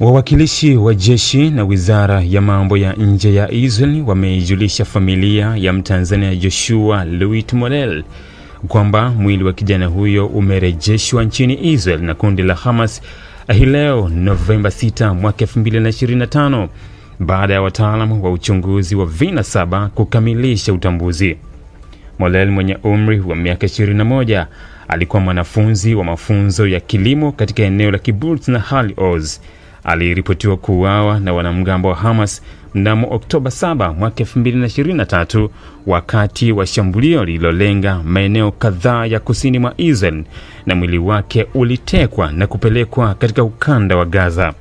Wawakilishi wa jeshi na wizara ya mambo ya nje ya Israel wameijulisha familia ya Mtanzania Joshua Louis Molel kwamba mwili wa kijana huyo umerejeshwa nchini Israel na kundi la Hamas hii leo Novemba 6 mwaka 2025 baada ya wataalamu wa uchunguzi wa vinasaba kukamilisha utambuzi. Molel mwenye umri wa miaka 21 alikuwa mwanafunzi wa mafunzo ya kilimo katika eneo la Kibbutz Nahal Oz. Aliripotiwa kuuawa na wanamgambo wa Hamas mnamo Oktoba 7 mwaka 2023 wakati wa shambulio lililolenga maeneo kadhaa ya kusini mwa Israel, na mwili wake ulitekwa na kupelekwa katika ukanda wa Gaza.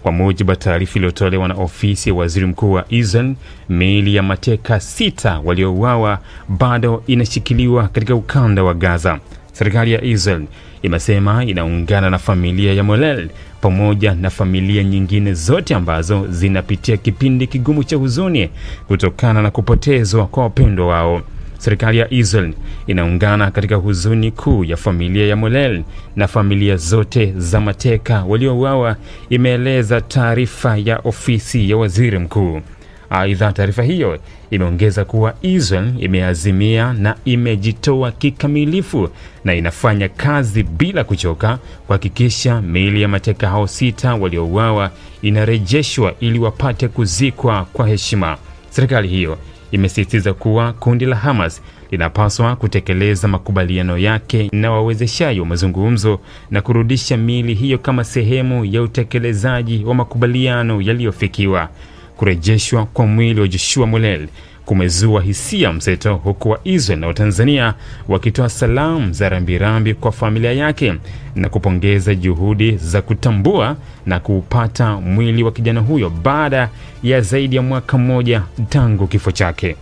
Kwa mujibu wa taarifa iliyotolewa na ofisi ya waziri mkuu wa Israel, miili ya mateka 6 waliouawa bado inashikiliwa katika ukanda wa Gaza. Serikali ya Israel imesema inaungana na familia ya Molel pamoja na familia nyingine zote ambazo zinapitia kipindi kigumu cha huzuni kutokana na kupotezwa kwa wapendwa wao. Serikali ya Israel inaungana katika huzuni kuu ya familia ya Molel na familia zote za mateka waliouawa, imeeleza taarifa ya ofisi ya waziri mkuu. Aidha, taarifa hiyo imeongeza kuwa Israel imeazimia na imejitoa kikamilifu na inafanya kazi bila kuchoka kuhakikisha miili ya mateka hao 6 waliouawa inarejeshwa ili wapate kuzikwa kwa heshima. Serikali hiyo imesisitiza kuwa kundi la Hamas linapaswa kutekeleza makubaliano yake na wawezeshaji wa mazungumzo na kurudisha miili hiyo kama sehemu ya utekelezaji wa makubaliano yaliyofikiwa. Kurejeshwa kwa mwili wa Joshua Molel kumezua hisia mseto, huku wa Israel na Tanzania wakitoa salamu za rambirambi kwa familia yake na kupongeza juhudi za kutambua na kuupata mwili wa kijana huyo baada ya zaidi ya mwaka mmoja tangu kifo chake.